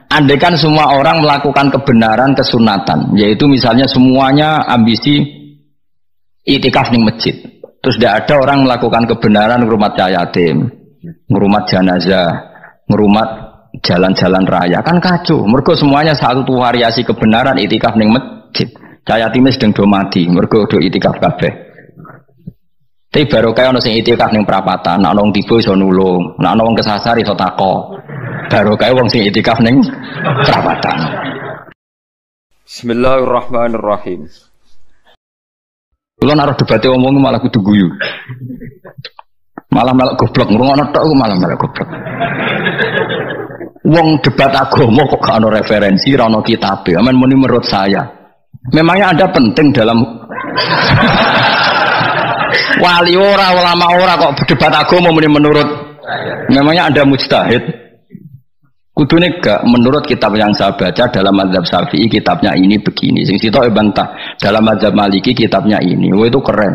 Andai kan semua orang melakukan kebenaran kesunatan, yaitu misalnya semuanya ambisi itikaf ning masjid. Terus tidak ada orang melakukan kebenaran ngrumat yatim, ngrumat jenazah, ngrumat jalan-jalan raya, kan kacau. Mergo semuanya satu variasi kebenaran itikaf ning masjid. Yatim sedang do mati, mergo do itikaf kabeh. Tapi baru kaya ono sing itikaf ning perapatan, nek ono wong tiba iso nulung, nek ono wong kesasar iso takok. Baru kaya wong sing itikaf ning perapatan. Bismillahirrahmanirrahim. Kulo nek debate omong malah kudu guyu. Malah goblok, ngrungokno tok malah goblok. Wong debat agama kok gak ono referensi, ora ono kitabe. Amen muni menurut saya. Memangnya Anda penting dalam wali ora, ulama ora kok debat agama muni menurut. Memangnya Anda mujtahid? Kudune gak menurut kitab yang saya baca dalam mazhab Syafi'i kitabnya ini begini. Sing sitok bantah dalam mazhab Maliki kitabnya ini. Wah itu keren.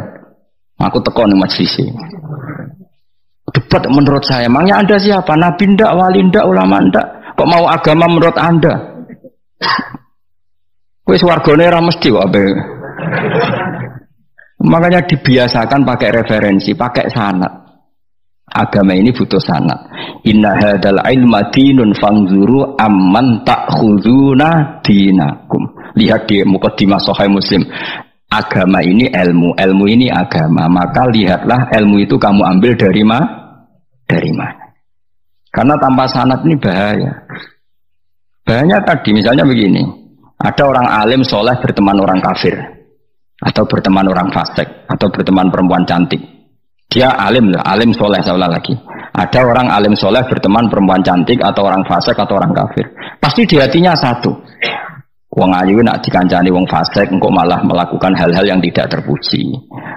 Aku teko ning majelis. Debat menurut saya. Emangnya Anda siapa? Nabi ndak, wali ndak, ulama ndak? Kok mau agama menurut Anda? Wis wargane ora mesti kok ape. Makanya dibiasakan pakai referensi, pakai sanad. Agama ini butuh sanad. Inna hadzal ilma dinun fanzuru amman ta'khuduna dinakum. Lihat di muqaddimah Sahih Muslim. Agama ini ilmu, ilmu ini agama. Maka lihatlah ilmu itu kamu ambil dari mana? Karena tanpa sanad ini bahaya. Bahayanya tadi misalnya begini. Ada orang alim soleh berteman orang kafir, atau berteman orang fasik, atau berteman perempuan cantik. Dia alim lah, alim soleh saya ulang lagi. Ada orang alim soleh berteman perempuan cantik atau orang fasik atau orang kafir. Pasti di hatinya satu. Wong ayu nak dikancani wong fasik, engkau malah melakukan hal-hal yang tidak terpuji.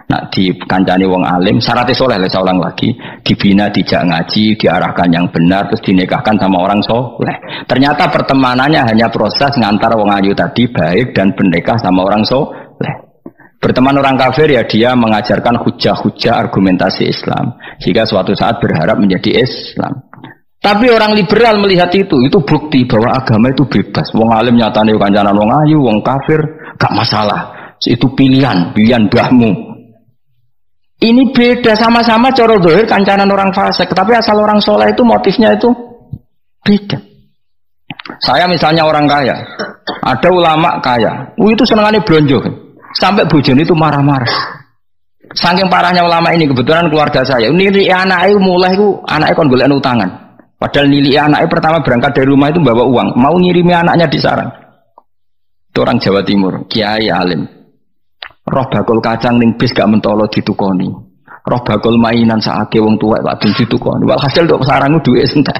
Nak dikancani wong alim, syaratnya soleh saya ulang lagi. Dibina, dijak ngaji, diarahkan yang benar, terus dinikahkan sama orang soleh. Ternyata pertemanannya hanya proses ngantar wong ayu tadi baik dan bernikah sama orang soleh. Berteman orang kafir ya dia mengajarkan hujah-hujah argumentasi Islam jika suatu saat berharap menjadi Islam. Tapi orang liberal melihat itu bukti bahwa agama itu bebas. Wong alim nyatane kancanan wong ayu, wong kafir gak masalah. Itu pilihan mbahmu. Ini beda, sama-sama cara zahir kancanan orang fasik, tapi asal orang soleh itu motifnya itu beda. Saya misalnya orang kaya, ada ulama kaya, itu senengannya blonjo kan. Sampai bojone itu marah-marah. Saking parahnya ulama ini, kebetulan keluarga saya nilai anaknya mulai itu anaknya kon golek utangan. Padahal nilai anaknya pertama berangkat dari rumah itu bawa uang, mau ngirimi anaknya di sarang. Itu orang Jawa Timur, kiai alim. Roh bakul kacang ning bis gak mentolo ditukoni. Roh bakul mainan saake wong tuwek Pak ditukoni. Walhasil tok sarangku duwe entek.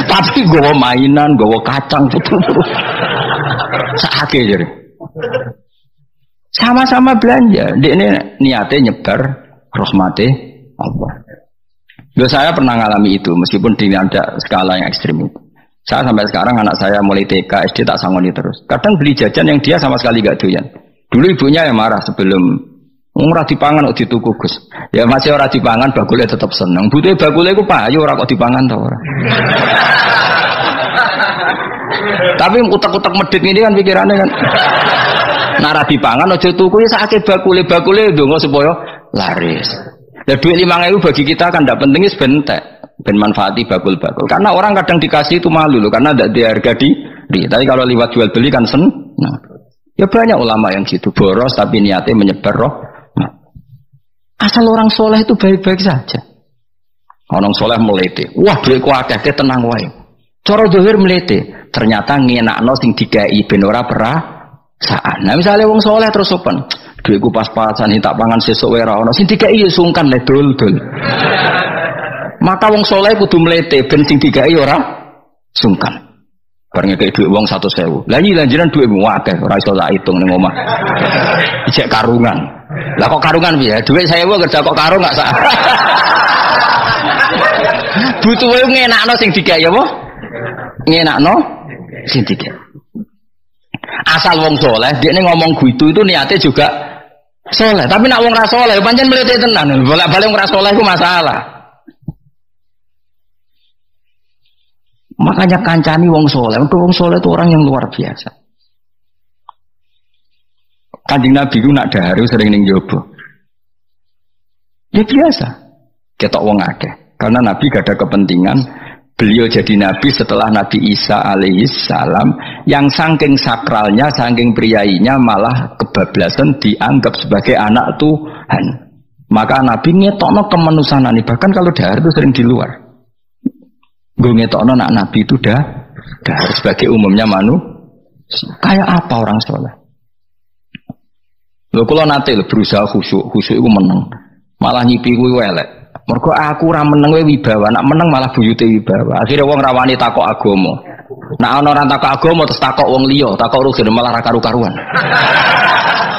Tapi gowo mainan, gowo kacang putu-putu. Saake jare. Sama-sama belanja, dia ini niatnya nyebar rahmati Allah. Loh, saya pernah ngalami itu, meskipun di ada skala yang ekstrim itu. Saya sampai sekarang anak saya mulai TK, SD tak sangoni terus. Kadang beli jajan yang dia sama sekali gak doyan. Dulu ibunya yang marah sebelum ora dipangan kok dituku Gus. Ya masih ora dipangan, bakule tetap seneng. Butuhe bakule iku payu ora kok dipangan ta ora. Tapi utek-utek medhit ini kan pikirannya kan. Nara dipangan aja tuku ya sakit bakule ndonga supaya laris. Lah duit 5.000 bagi kita kan ndak penting wis bentek, ben manfaati bakul-bakul. Karena orang kadang dikasih itu malu loh karena ndak diharga diri. Tapi kalau lewat jual beli kan seneng. Ya banyak ulama yang gitu boros tapi niatnya menyebar roh. Asal orang soleh itu baik-baik saja. Orang soleh melete. Wah duitku akeh tenang wae. Cara zahir melete. Ternyata ngenakno sing dikai ben ora perasaan. Nah misalnya wong soleh terus sopan, duitku pas-pasan tak pangan sesuk wae ora ono. Sing dikai ya sungkan le dol-dol. Maka wong soleh kudu melete ben sing dikai ora sungkan. Bareng kayak duit wong 100.000. Lah iki lanjiran duitmu akeh ora iso tak hitung ning omah. Ijek karungan. Lah kok karungan piye? Duit 1.000 kerja kok karung gak sak. Butuhe ngenakno sing dikai apa? Ngenakno sing dikai. Asal wong soleh, dia ngomong gitu itu niatnya juga soleh. Tapi nak wong ra soleh, pancen melete tenan. Bolak-balik wong ra soleh itu masalah. Makanya kancani wong soleh. Wong soleh itu orang yang luar biasa. Kanjeng Nabi ku nak dahar sering ning jobo. Ya biasa. Ketok wong akeh. Karena Nabi gak ada kepentingan beliau jadi Nabi setelah Nabi Isa alaihi salam yang saking sakralnya, saking priainya malah kebablasan dianggap sebagai anak Tuhan. Maka Nabi ngetokno kemanusiaan. Bahkan kalau dahar itu sering di luar. Gue ngetokno nak Nabi itu dahar sebagai umumnya kayak apa orang soleh. Lho kula nate berusaha khusyuk iku meneng. Malah nyipi kuwi elek. Mergo aku ora meneng wae wibawa, nak meneng malah buyute wibawa. Akhire wong rawani takok agama. Nak ana ora takok agama terus takok wong liya, takok rugen malah ra karu-karuan.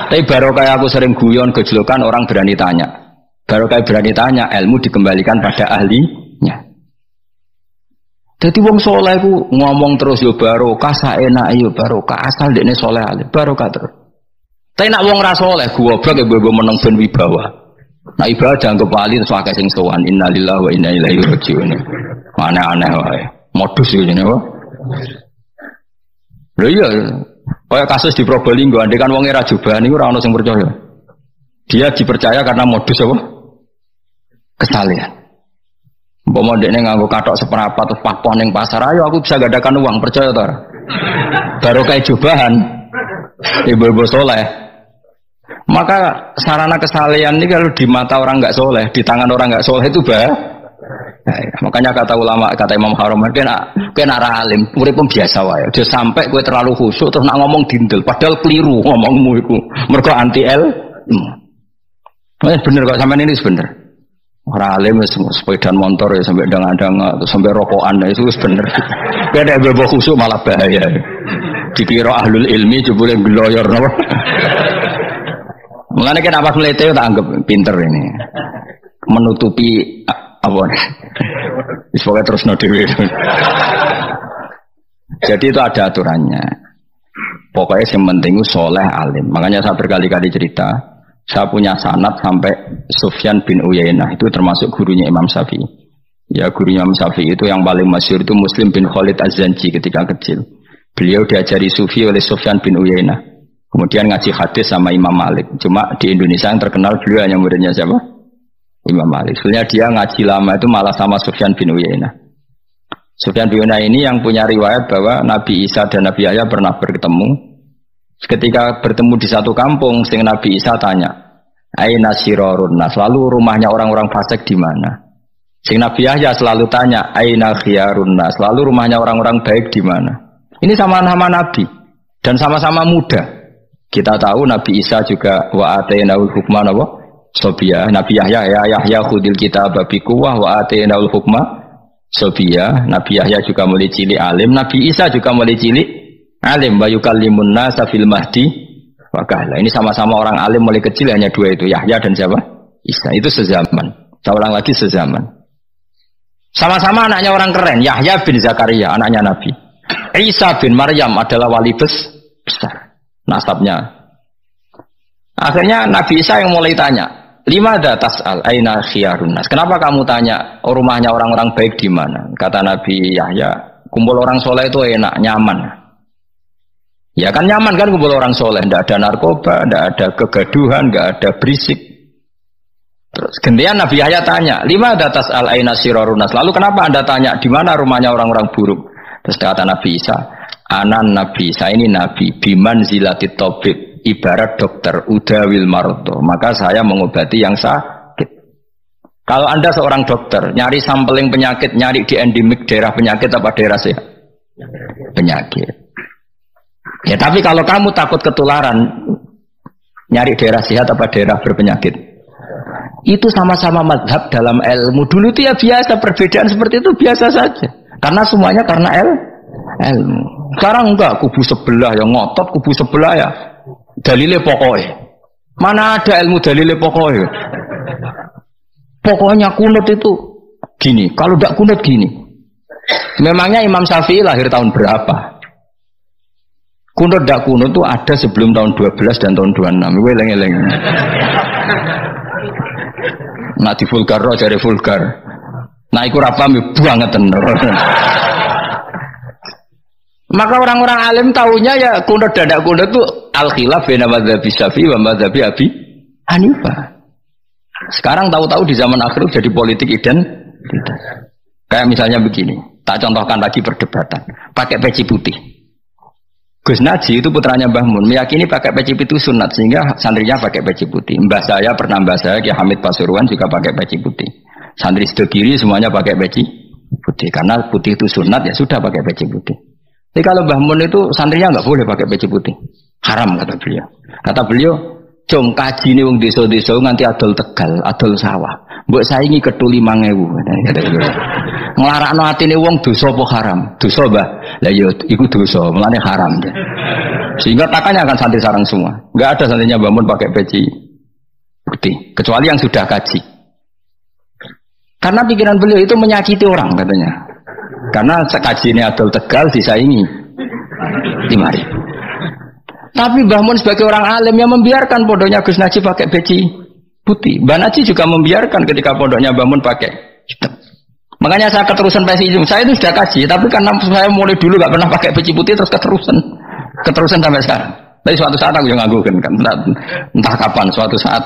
Tapi baru kayak aku sering guyon gejlokan orang berani tanya. Baru kayak berani tanya, ilmu dikembalikan pada ahlinya. Jadi wong soleh ku ngomong terus yo barokah saenake yo barokah asal dekne soleh alim barokah terus. Tapi nak wong ra saleh goblok ya mbok meneng ben wibawa. Nak ibadah anggap wali terus akeh sing sowan innalillahi wa inna ilaihi rajiun. Aneh-aneh wae. Modus yo jenenge wae. Lho iya, kaya kasus di Probolinggo andekan wong ra jubah niku ora ono sing percaya. Dia dipercaya karena modus apa? Kesalehan. Umpama ndekne nganggo kathok seprapat terus pakpon ning pasar, ayo aku bisa gadakan uang, percaya ta ora? Baru kayak jubahan ibu-ibu soleh. Maka sarana kesalehan ini kalau di mata orang nggak soleh, di tangan orang nggak soleh itu bah. Nah, makanya kata ulama, kata Imam Haram, kena alim, urip biasa wae. Dia sampai kowe terlalu khusyuk terus nak ngomong dindel, padahal keliru ngomongmu iku. Mergo anti ilmu. Bener kok sampean ini bener. Ora alim wis sepeda motor ya sampai dang-dang sampai rokokan itu wis bener. Beda bebo khusyuk malah bahaya. Dikira ahlul ilmi jebule gloyor napa. Mulane kan apa melete tak anggap pinter ini. Menutupi apa nih? Wis pokoke terusno dhewe. Jadi itu ada aturannya. Pokoknya yang penting soleh alim. Makanya saya berkali-kali cerita, saya punya sanad sampai Sufyan bin Uyainah, itu termasuk gurunya Imam Syafi'i. Ya gurunya Imam Syafi'i itu yang paling masyhur itu Muslim bin Khalid Az-Zanji ketika kecil. Beliau diajari sufi oleh Sufyan bin Uyainah. Kemudian ngaji hadis sama Imam Malik. Cuma di Indonesia yang terkenal beliau hanya muridnya siapa? Imam Malik. Sebenarnya dia ngaji lama itu malah sama Sufyan bin Uyainah. Sufyan bin Uyainah ini yang punya riwayat bahwa Nabi Isa dan Nabi Yahya pernah bertemu. Ketika bertemu di satu kampung, sing Nabi Isa tanya, "Aina sirarun nas?" Lalu rumahnya orang-orang fasik di mana? Sing Nabi Yahya selalu tanya, "Aina khiyarun nas?" Lalu rumahnya orang-orang baik di mana? Ini sama-sama Nabi dan sama-sama muda. Kita tahu Nabi Isa juga wa atainaul hukma wa sobiyah. Nabi Yahya khudil kitaba biquwwah wa atainaul hukma sobiyah. Nabi Yahya juga mulai cilik alim. Nabi Isa juga mulai cilik alim. Wa yukallimun nasa fil mahdi wa kahla. Ini sama-sama orang alim mulai kecil, hanya dua itu, Yahya dan siapa? Isa. Itu sezaman. Saya ulang lagi, sezaman. Sama-sama anaknya orang keren. Yahya bin Zakaria, anaknya Nabi. Isa bin Maryam adalah wali besar nasabnya. Akhirnya Nabi Isa yang mulai tanya, "Limada tas'al aina khiyarun nas?" Kenapa kamu tanya rumahnya orang-orang baik di mana? Kata Nabi Yahya, kumpul orang soleh itu enak, nyaman. Ya kan nyaman kan kumpul orang soleh, tidak ada narkoba, tidak ada kegaduhan, tidak ada berisik. Terus gantian Nabi Yahya tanya, "Limada tas'al aina sirarun nas?" Lalu kenapa Anda tanya di mana rumahnya orang-orang buruk? Terus kata Nabi Isa, "Anan Nabi, saya ini Nabi, biman zilatit tabib, ibarat dokter, udawil marto, maka saya mengobati yang sakit." Kalau Anda seorang dokter, nyari sampling penyakit, nyari di endemik daerah penyakit apa daerah sehat? Penyakit. Ya tapi kalau kamu takut ketularan, nyari daerah sehat apa daerah berpenyakit? Itu sama-sama mazhab dalam ilmu. Dulu itu ya biasa, perbedaan seperti itu biasa saja. Karena semuanya karena ilmu. Sekarang enggak, kubu sebelah yang ngotot, kubu sebelah ya dalile pokoknya. Mana ada ilmu dalile pokoknya? Pokoknya kunut itu gini, kalau enggak kunut gini. Memangnya Imam Syafi'i lahir tahun berapa? Kunut enggak kunut itu ada sebelum tahun 12 dan tahun 26. Weleng-eleng. Nah di vulgar roh cari vulgar. Nah iku rapam banget tenan. Maka orang-orang alim tahunya ya kunut dan tidak kunut itu al-khilaf baina madzhabi Syafi'i wa madzhabi Abi Hanifah. Sekarang tahu-tahu di zaman akhir jadi politik identitas. Kayak misalnya begini, tak contohkan lagi perdebatan. Pakai peci putih. Gus Naji itu putranya Mbah Mun meyakini pakai peci putih sunat sehingga santrinya pakai peci putih. Mbah saya Ki Hamid Pasuruan juga pakai peci putih. Santri sebelah kiri semuanya pakai peci putih karena putih itu sunat ya sudah pakai peci putih. Tapi kalau Mbah Mun itu santrinya nggak boleh pakai peci putih, haram kata beliau. Kata beliau, "Jom kaji nih wong desa-desa nganti adol Tegal, adol sawah. Mbok saingi ketu 5.000." Kata beliau. Nglarakno atine wong dosa apa haram? Dosa, Mbah. Lah ya iku dosa, mulane haram. Sehingga takannya akan santri sarang semua. Enggak ada santrinya Mbah Mun pakai peci putih, kecuali yang sudah kaji. Karena pikiran beliau itu menyakiti orang katanya. Karena kaji ini adol Tegal disaingi 5.000. Tapi Mbah Mun sebagai orang alim yang membiarkan pondoknya Gus Naji pakai peci putih. Mbah Naji juga membiarkan ketika pondoknya Mbah Mun pakai hitam. Makanya saya keterusan peci hitam. Saya itu sudah kaji, tapi karena saya mulai dulu gak pernah pakai peci putih terus keterusan sampai sekarang. Tapi suatu saat aku yang ngagukan kan, entah kapan suatu saat.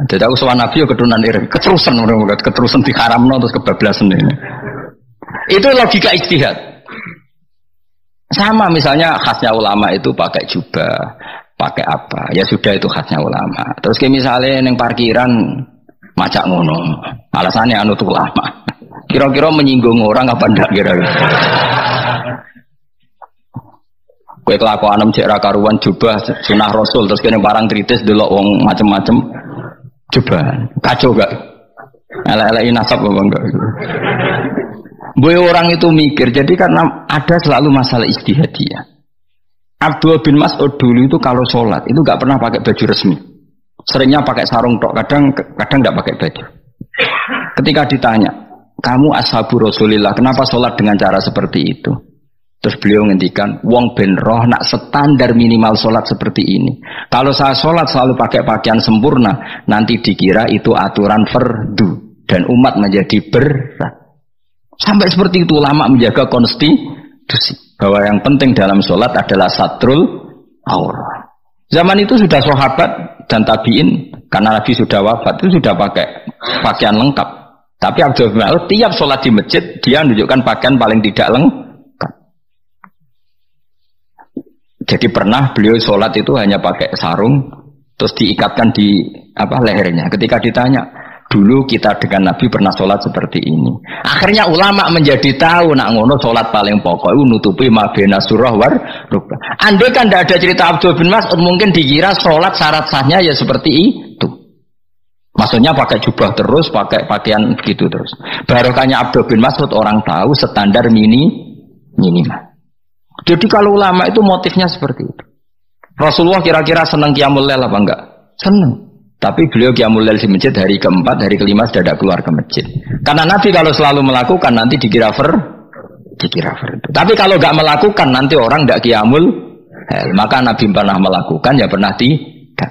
Jadi aku soal Nabi keturunan iri, keterusan diharamno terus kebablasan ini. Itu logika ijtihad. Sama misalnya khasnya ulama itu pakai jubah, pakai apa? Ya sudah itu khasnya ulama. Terus kayak misalnya neng parkiran macak ngono, alasannya anut ulama. Kira-kira menyinggung orang apa ndak kira-kira? Kue kelakuan cek karuan jubah sunah Rasul terus kene barang tritis delok wong macem-macem. Coba kacau gak? Elek-elekin nasab apa enggak? Boy orang itu mikir, jadi karena ada selalu masalah ijtihadiyah. Abdul bin Mas'ud dulu itu kalau sholat itu gak pernah pakai baju resmi, seringnya pakai sarung tok, kadang gak pakai baju. Ketika ditanya, kamu ashabu Rasulillah, kenapa sholat dengan cara seperti itu? Terus beliau ngendikan, wong ben roh nak standar minimal sholat seperti ini. Kalau saya sholat selalu pakai pakaian sempurna, nanti dikira itu aturan fardu dan umat menjadi berat. Sampai seperti itu ulama menjaga konstitusi bahwa yang penting dalam sholat adalah satrul aurah. Zaman itu sudah sahabat dan tabiin karena Nabi sudah wafat itu sudah pakai pakaian lengkap. Tapi Abdul bin Mas'ud tiap sholat di masjid dia menunjukkan pakaian paling tidak lengkap. Jadi pernah beliau sholat itu hanya pakai sarung, terus diikatkan di lehernya. Ketika ditanya, dulu kita dengan Nabi pernah sholat seperti ini. Akhirnya ulama menjadi tahu, nak ngono sholat paling pokok itu nutupi mabena surah war rukbah. Andai kan tidak ada cerita Abdul bin Mas'ud, mungkin dikira sholat syarat sahnya ya seperti itu. Maksudnya pakai jubah terus, pakai pakaian gitu terus. Barokahnya Abdul bin Mas'ud orang tahu standar minimal. Jadi kalau ulama itu motifnya seperti itu. Rasulullah kira-kira senang qiyamul lail apa enggak? Senang. Tapi beliau qiyamul lail di masjid hari keempat, hari kelima sudah tidak keluar ke masjid. Karena Nabi kalau selalu melakukan nanti dikira fardu. Tapi kalau enggak melakukan nanti orang enggak qiyamul lail. Maka Nabi pernah melakukan ya pernah tidak.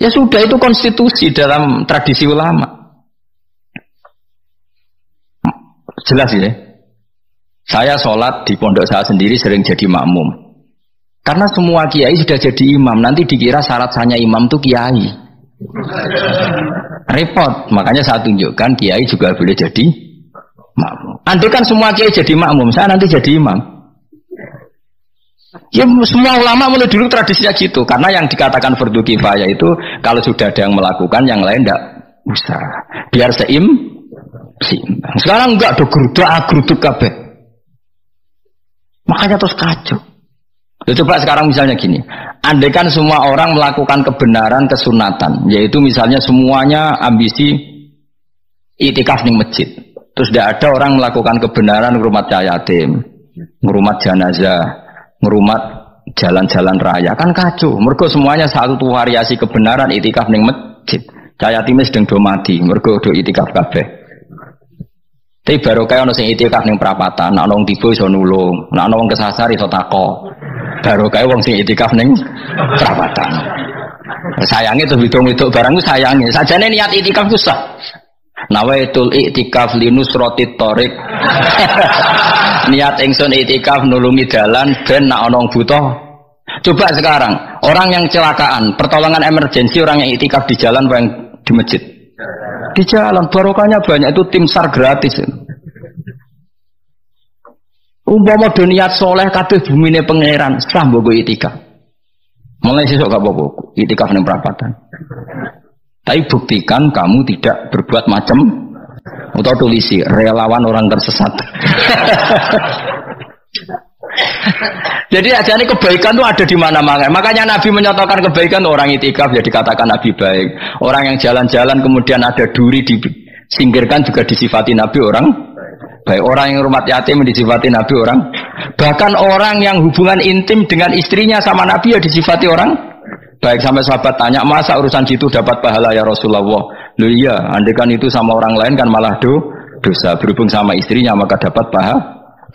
Ya sudah itu konstitusi dalam tradisi ulama. Jelas ya. Saya sholat di pondok saya sendiri sering jadi makmum. Karena semua kiai sudah jadi imam, nanti dikira syarat sahnya imam itu kiai. Repot, makanya saya tunjukkan kiai juga boleh jadi makmum. Andai kan semua kiai jadi makmum, saya nanti jadi imam. Ya semua ulama mulai dulu tradisinya gitu, karena yang dikatakan fardu kifayah itu kalau sudah ada yang melakukan, yang lain tidak usah. Biar seimbang. Sekarang enggak ada geruduk kabeh. Makanya terus kacau. Coba sekarang misalnya gini, andai kan semua orang melakukan kebenaran kesunatan, yaitu misalnya semuanya ambisi itikaf di masjid, terus tidak ada orang melakukan kebenaran ngurumat yatim, ngurumat jenazah, ngurumat jalan-jalan raya, kan kacau. Mergo semuanya satu variasi kebenaran itikaf di masjid. Yatim sedang do mati, mergo do itikaf kabeh. Tapi baru kayak orang sing itikaf ning perapatan, nak nong tiba iso nulung, nak nong kesasar iso tako. Baru kayak orang sing itikaf ning perapatan. Sayangnya tuh hitung barangku sayangnya. Sajane niat itikaf itu sah. Nawaitul i'tikaf linusratit thoriq. Niat ingsun i'tikaf nulungi dalan ben nak ana wong buta. Coba sekarang, orang yang kecelakaan, pertolongan emergensi, orang yang i'tikaf di jalan apa yang di masjid? Di jalan, barokahnya banyak, itu tim SAR gratis. Umpama do niat soleh kabeh bumine pangeran, sah mbok i'tikaf. Mulai sesuk gak apa-apa, i'tikaf ning perapatan. Tapi buktikan kamu tidak berbuat macam atau tulisi relawan orang tersesat. Jadi aja ini kebaikan itu ada di mana-mana. Makanya Nabi menyatakan kebaikan orang i'tikaf ya dikatakan Nabi baik. Orang yang jalan-jalan kemudian ada duri disingkirkan juga disifati Nabi orang baik. Orang yang rumah yatim disifati Nabi orang. Bahkan orang yang hubungan intim dengan istrinya sama Nabi ya disifati orang baik. Sampai sahabat tanya, masa urusan situ dapat pahala ya Rasulullah? Loh iya, andekan itu sama orang lain kan malah dosa. Berhubung sama istrinya maka dapat pahala.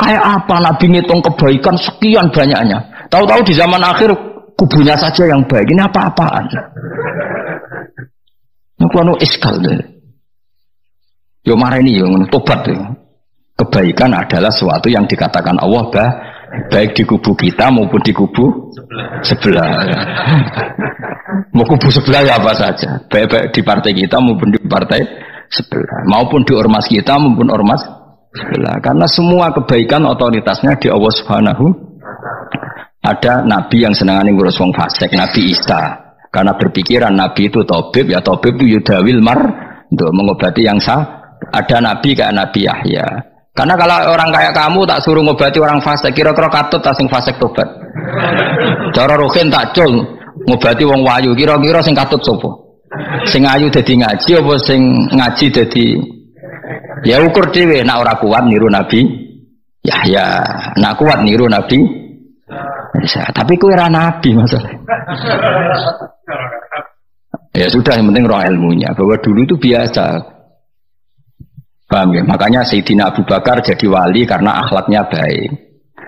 Kayak apa Nabi ngitung kebaikan sekian banyaknya? Tahu-tahu di zaman akhir kubunya saja yang baik. Ini apa-apaan? Nukuanu iskal deh. Yo marah ini yo tobat deh. Kebaikan adalah sesuatu yang dikatakan Allah baik di kubu kita maupun di kubu sebelah. Mau kubu sebelah ya apa saja, baik di partai kita maupun di partai sebelah, maupun di ormas kita maupun ormas sebelah. Karena semua kebaikan otoritasnya di Allah Subhanahu. Ada Nabi yang senangane ngurus wong fasik, Nabi Isa. Karena berpikiran Nabi itu tabib, ya tabib itu yudawil mar untuk mengobati yang sah. Ada Nabi kayak Nabi Yahya. Karena kalau orang kayak kamu tak suruh ngobati orang fasik, kira-kira katut tak sing fasik tobat. Cara rohin tak cul ngobati wong wayu, kira-kira sing katut sapa? Sing ayu dadi ngaji apa sing ngaji dadi ya ukur dhewe, nek ora kuat niru Nabi Yahya, nek kuat niru Nabi Isa. Tapi kowe ora nabi masalah. Ya sudah, yang penting roh ilmunya, bahwa dulu itu biasa. Paham ya? Makanya Sayyidina Abu Bakar jadi wali karena akhlaknya baik.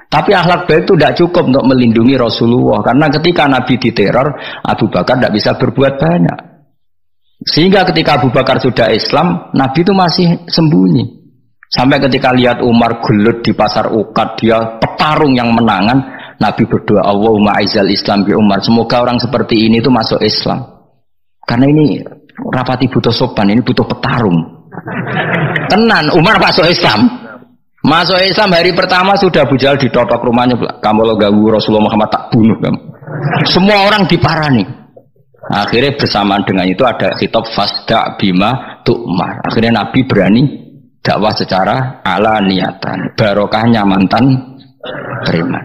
Tapi akhlak baik itu tidak cukup untuk melindungi Rasulullah. Karena ketika Nabi diteror, Abu Bakar tidak bisa berbuat banyak. Sehingga ketika Abu Bakar sudah Islam, Nabi itu masih sembunyi. Sampai ketika lihat Umar gelut di pasar Uqad, dia petarung yang menangan, Nabi berdoa, Allahumma aizal Islam bi Umar. Semoga orang seperti ini itu masuk Islam. Karena ini rapati butuh sopan, ini butuh petarung. Tenan, Umar masuk Islam. Masuk Islam hari pertama sudah Abu Jahal ditotok rumahnya. Kamu lo ganggu Rasulullah Muhammad tak bunuh kamu. Semua orang diparani. Akhirnya bersamaan dengan itu ada khitab fasda bima tu'mar. Akhirnya Nabi berani dakwah secara ala niatan. Barokahnya mantan preman.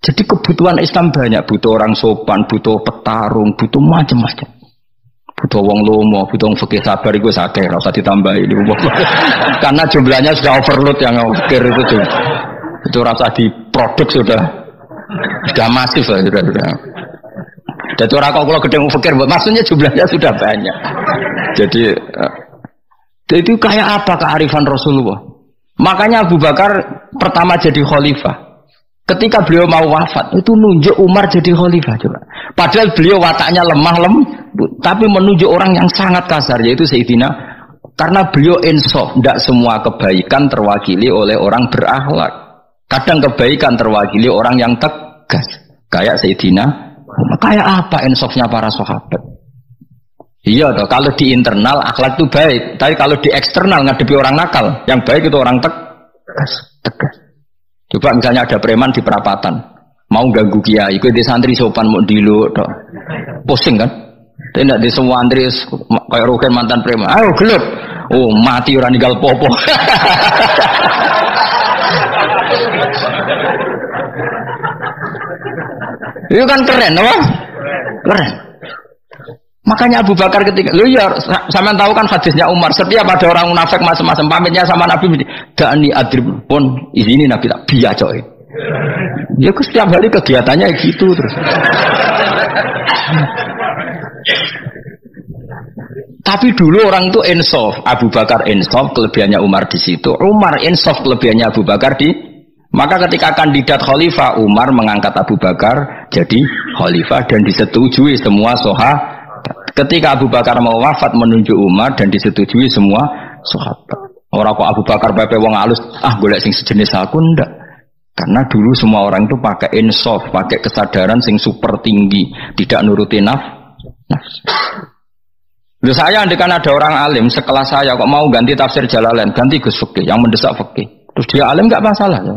Jadi kebutuhan Islam banyak. Butuh orang sopan, butuh petarung, butuh macam-macam. Butuh wong lomo, butuh wong fikih sabar itu sakit, rasa ditambahin. Karena jumlahnya sudah overload yang fikir itu rasa di produk sudah masif lah, sudah. Jadi orang kalau gede mau fikir, maksudnya jumlahnya sudah banyak. Jadi itu kayak apa kearifan Rasulullah? Makanya Abu Bakar pertama jadi khalifah. Ketika beliau mau wafat, itu nunjuk Umar jadi khalifah coba. Padahal beliau wataknya lemah tapi menunjuk orang yang sangat kasar, yaitu Sayyidina. Karena beliau insaf, tidak semua kebaikan terwakili oleh orang berakhlak. Kadang kebaikan terwakili orang yang tegas, kayak Sayyidina. Kayak apa insafnya para sahabat? Iya toh, kalau di internal akhlak itu baik, tapi kalau di eksternal ngadepi orang nakal, yang baik itu orang tegas. Coba misalnya ada preman di perapatan, mau ganggu kiai, ikut di santri sopan mau dilu, pusing kan? Tidak di semua santri kayak Rukin mantan preman, ayo gelut, oh mati orang tinggal popo. Itu kan keren, apa? Keren. Makanya Abu Bakar ketika, lu ya, sama tahu kan hadisnya Umar, setiap ada orang munafik macam-macam pamitnya sama Nabi, dani adrib pun izini Nabi tak biya coy. Ya setiap hari kegiatannya gitu terus. Tapi dulu orang itu insaf, Abu Bakar insaf, kelebihannya Umar di situ. Umar insaf, kelebihannya Abu Bakar di. Maka ketika kandidat khalifah, Umar mengangkat Abu Bakar jadi khalifah dan disetujui semua sahabat. Ketika Abu Bakar mau wafat menunjuk Umar dan disetujui semua sahabat. Orang kok Abu Bakar pepe wong alus, golek sing sejenis aku ndak. Karena dulu semua orang itu pakai insaf, pakai kesadaran sing super tinggi, tidak nuruti nafsu. Loh saya andekan ada orang alim sekelas saya kok mau ganti tafsir Jalalain, ganti Gus Fikih yang mendesak fikih. Terus dia alim enggak masalah ya.